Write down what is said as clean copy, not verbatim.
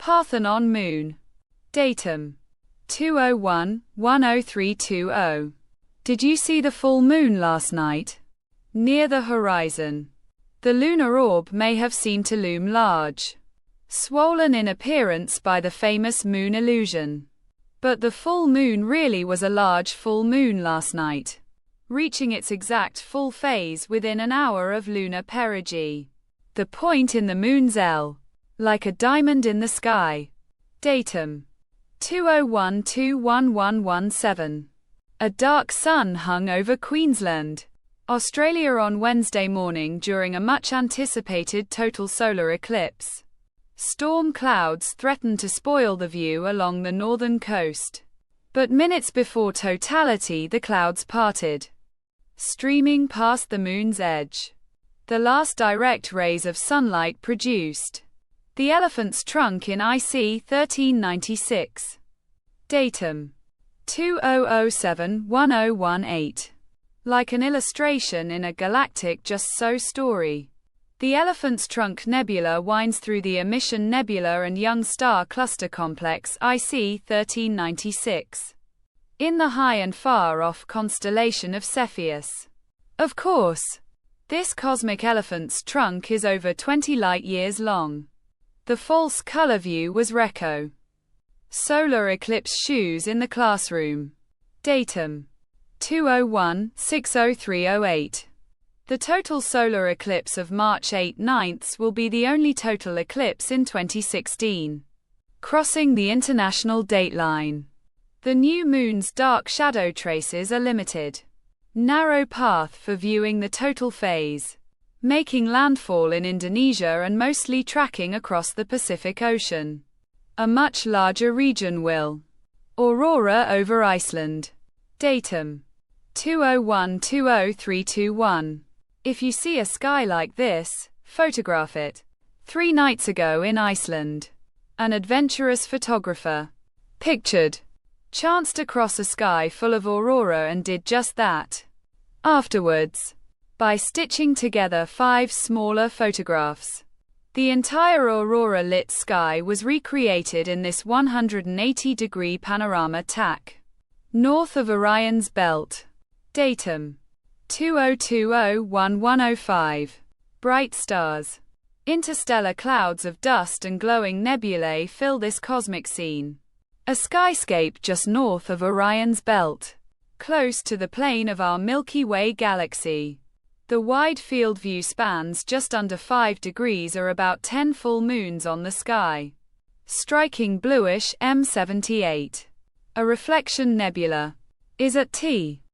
Parthenon moon. Datum 201-10320. Did you see the full moon last night? Near the horizon. The lunar orb may have seemed to loom large, swollen in appearance by the famous moon illusion. But the full moon really was a large full moon last night, reaching its exact full phase within an hour of lunar perigee. The point in the moon's L, like a diamond in the sky. Datum 201-21117. A dark sun hung over Queensland, Australia on Wednesday morning during a much-anticipated total solar eclipse. Storm clouds threatened to spoil the view along the northern coast. But minutes before totality, the clouds parted, streaming past the moon's edge. The last direct rays of sunlight produced the elephant's trunk in IC 1396. Datum 2007-1018. Like an illustration in a galactic just-so story. The Elephant's Trunk Nebula winds through the Emission Nebula and Young Star Cluster Complex IC 1396. In the high and far-off constellation of Cepheus. Of course, this cosmic elephant's trunk is over 20 light-years long. The false color view was Reco. Solar eclipse shoes in the classroom. Datum 201-60308. The total solar eclipse of March 8/9 will be the only total eclipse in 2016, crossing the international dateline. The new moon's dark shadow traces are limited. Narrow path for viewing the total phase, making landfall in Indonesia and mostly tracking across the Pacific Ocean. A much larger region will. Aurora over Iceland. Datum 201-20321. If you see a sky like this, photograph it. 3 nights ago in Iceland, an adventurous photographer pictured, chanced across a sky full of aurora and did just that. Afterwards, by stitching together 5 smaller photographs, the entire aurora-lit sky was recreated in this 180-degree panorama tack, north of Orion's belt. Datum 2020-1105. Bright stars. Interstellar clouds of dust and glowing nebulae fill this cosmic scene. A skyscape just north of Orion's belt, close to the plane of our Milky Way galaxy. The wide field view spans just under 5 degrees or about 10 full moons on the sky. Striking bluish M78. A reflection nebula is at T.